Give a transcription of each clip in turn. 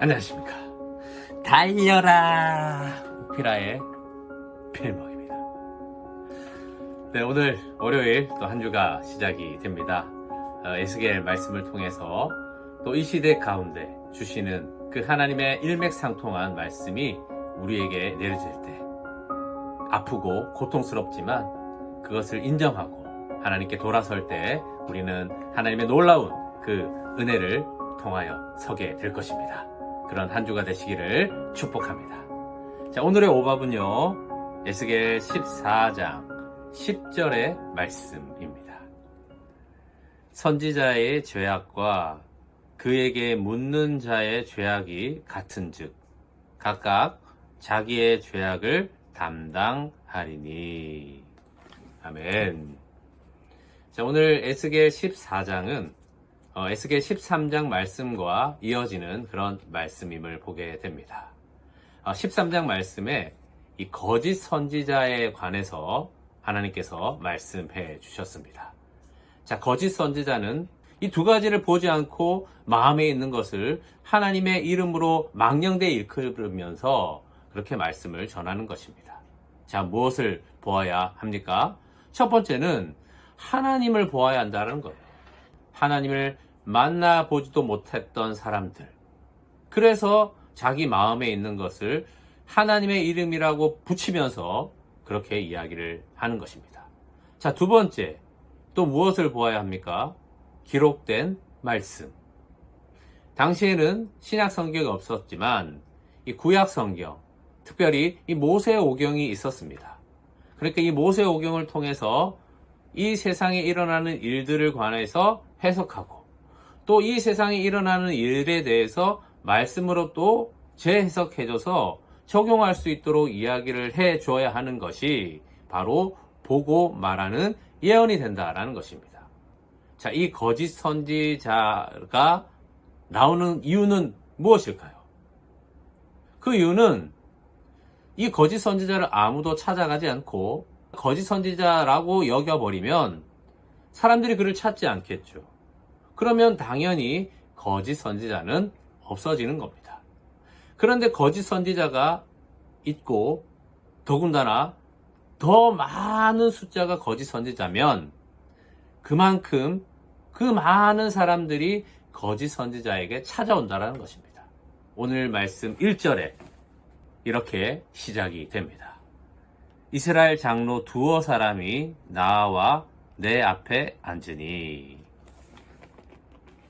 안녕하십니까. 달려라 오피라의 필목입니다. 네, 오늘 월요일 또 한 주가 시작이 됩니다. 에스겔 말씀을 통해서 또 이 시대 가운데 주시는 그 하나님의 일맥상통한 말씀이 우리에게 내려질 때 아프고 고통스럽지만 그것을 인정하고 하나님께 돌아설 때 우리는 하나님의 놀라운 그 은혜를 통하여 서게 될 것입니다. 그런 한 주가 되시기를 축복합니다. 자, 오늘의 오밥은요, 에스겔 14장 10절의 말씀입니다. 선지자의 죄악과 그에게 묻는 자의 죄악이 같은즉 각각 자기의 죄악을 담당하리니. 아멘. 자, 오늘 에스겔 14장은 에스겔 13장 말씀과 이어지는 그런 말씀임을 보게 됩니다. 13장 말씀에 이 거짓 선지자에 관해서 하나님께서 말씀해 주셨습니다. 자, 거짓 선지자는 이 두 가지를 보지 않고 마음에 있는 것을 하나님의 이름으로 망령되이 일컬으면서 그렇게 말씀을 전하는 것입니다. 자, 무엇을 보아야 합니까? 첫 번째는 하나님을 보아야 한다는 거예요. 하나님을 만나보지도 못했던 사람들. 그래서 자기 마음에 있는 것을 하나님의 이름이라고 붙이면서 그렇게 이야기를 하는 것입니다. 자, 두 번째, 또 무엇을 보아야 합니까? 기록된 말씀. 당시에는 신약 성경이 없었지만 이 구약 성경, 특별히 이 모세오경이 있었습니다. 그러니까 이 모세오경을 통해서 이 세상에 일어나는 일들을 관해서 해석하고 또 이 세상에 일어나는 일에 대해서 말씀으로 또 재해석해줘서 적용할 수 있도록 이야기를 해줘야 하는 것이 바로 보고 말하는 예언이 된다라는 것입니다. 자, 이 거짓 선지자가 나오는 이유는 무엇일까요? 그 이유는 이 거짓 선지자를 아무도 찾아가지 않고 거짓 선지자라고 여겨버리면 사람들이 그를 찾지 않겠죠. 그러면 당연히 거짓 선지자는 없어지는 겁니다. 그런데 거짓 선지자가 있고 더군다나 더 많은 숫자가 거짓 선지자면 그만큼 그 많은 사람들이 거짓 선지자에게 찾아온다는 것입니다. 오늘 말씀 1절에 이렇게 시작이 됩니다. 이스라엘 장로 두어 사람이 나와 내 앞에 앉으니.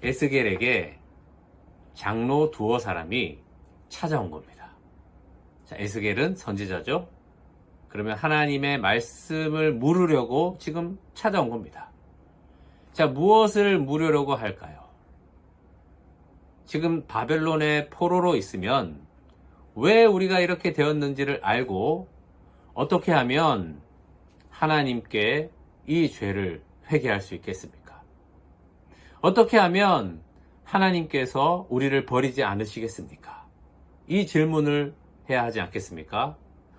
에스겔에게 장로 두어 사람이 찾아온 겁니다. 자, 에스겔은 선지자죠. 그러면 하나님의 말씀을 물으려고 지금 찾아온 겁니다. 자, 무엇을 물으려고 할까요? 지금 바벨론의 포로로 있으면 왜 우리가 이렇게 되었는지를 알고 어떻게 하면 하나님께 이 죄를 회개할 수 있겠습니까? 어떻게 하면 하나님께서 우리를 버리지 않으시겠습니까? 이 질문을 해야 하지 않겠습니까?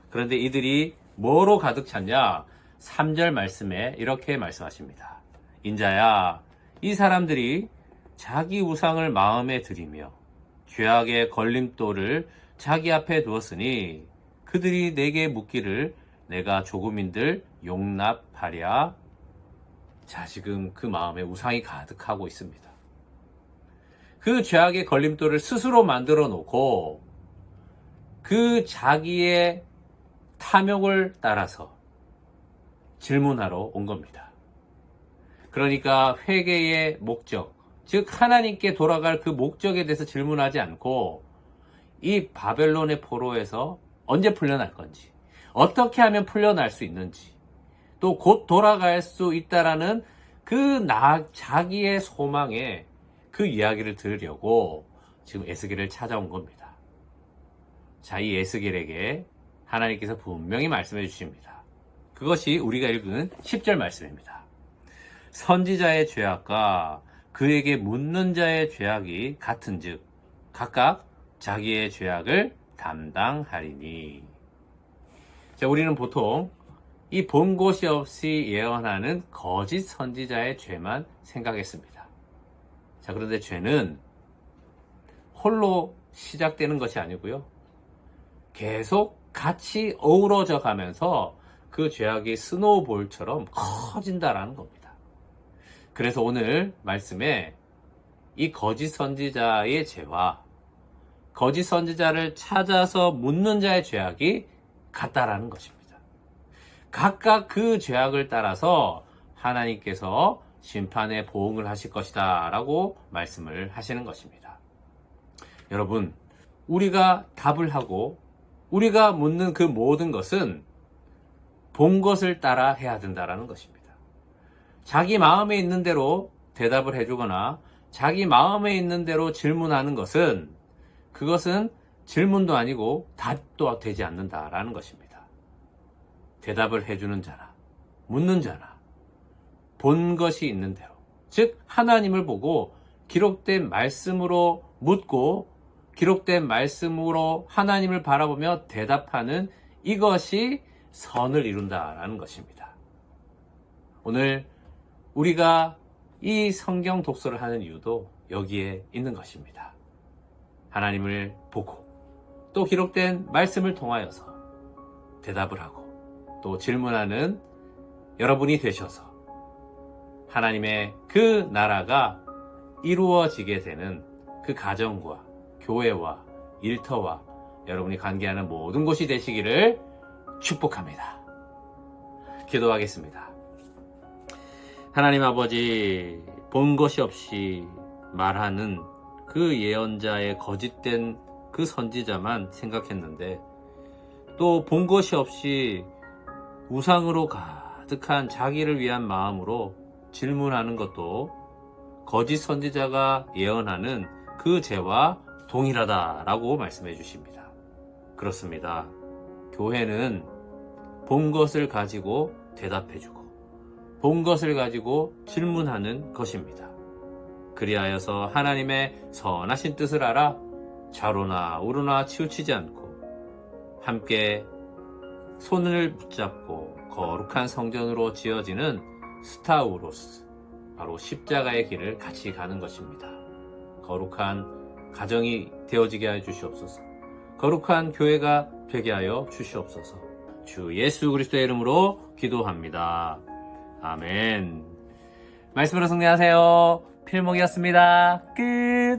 그런데 이들이 뭐로 가득 찼냐? 3절 말씀에 이렇게 말씀하십니다. 인자야, 이 사람들이 자기 우상을 마음에 들이며 죄악의 걸림돌을 자기 앞에 두었으니 그들이 내게 묻기를 내가 조금인들 용납하랴. 자, 지금 그 마음에 우상이 가득하고 있습니다. 그 죄악의 걸림돌을 스스로 만들어 놓고 그 자기의 탐욕을 따라서 질문하러 온 겁니다. 그러니까 회개의 목적, 즉 하나님께 돌아갈 그 목적에 대해서 질문하지 않고 이 바벨론의 포로에서 언제 풀려날 건지, 어떻게 하면 풀려날 수 있는지, 또 곧 돌아갈 수 있다라는 그 자기의 소망에 그 이야기를 들으려고 지금 에스겔을 찾아온 겁니다. 자, 이 에스겔에게 하나님께서 분명히 말씀해 주십니다. 그것이 우리가 읽은 10절 말씀입니다. 선지자의 죄악과 그에게 묻는 자의 죄악이 같은즉 각각 자기의 죄악을 담당하리니. 자, 우리는 보통 이 본 곳이 없이 예언하는 거짓 선지자의 죄만 생각했습니다. 자, 그런데 죄는 홀로 시작되는 것이 아니고요. 계속 같이 어우러져 가면서 그 죄악이 스노우볼처럼 커진다라는 겁니다. 그래서 오늘 말씀에 이 거짓 선지자의 죄와 거짓 선지자를 찾아서 묻는 자의 죄악이 같다라는 것입니다. 각각 그 죄악을 따라서 하나님께서 심판의 보응을 하실 것이다 라고 말씀을 하시는 것입니다. 여러분, 우리가 답을 하고 우리가 묻는 그 모든 것은 본 것을 따라 해야 된다는 것입니다. 자기 마음에 있는 대로 대답을 해주거나 자기 마음에 있는 대로 질문하는 것은 그것은 질문도 아니고 답도 되지 않는다라는 것입니다. 대답을 해주는 자나 묻는 자나 본 것이 있는 대로, 즉 하나님을 보고 기록된 말씀으로 묻고 기록된 말씀으로 하나님을 바라보며 대답하는 이것이 선을 이룬다라는 것입니다. 오늘 우리가 이 성경 독서를 하는 이유도 여기에 있는 것입니다. 하나님을 보고 또 기록된 말씀을 통하여서 대답을 하고 또 질문하는 여러분이 되셔서 하나님의 그 나라가 이루어지게 되는 그 가정과 교회와 일터와 여러분이 관계하는 모든 곳이 되시기를 축복합니다. 기도하겠습니다. 하나님 아버지, 본 것이 없이 말하는 그 예언자의 거짓된 그 선지자만 생각했는데 또 본 것이 없이 우상으로 가득한 자기를 위한 마음으로 질문하는 것도 거짓 선지자가 예언하는 그 죄와 동일하다라고 말씀해 주십니다. 그렇습니다. 교회는 본 것을 가지고 대답해주고 본 것을 가지고 질문하는 것입니다. 그리하여서 하나님의 선하신 뜻을 알아 좌로나 우로나 치우치지 않고 함께 손을 붙잡고 거룩한 성전으로 지어지는 스타우로스, 바로 십자가의 길을 같이 가는 것입니다. 거룩한 가정이 되어지게 하여 주시옵소서. 거룩한 교회가 되게 하여 주시옵소서. 주 예수 그리스도의 이름으로 기도합니다. 아멘. 말씀으로 승리하세요. 필목이었습니다. 끝.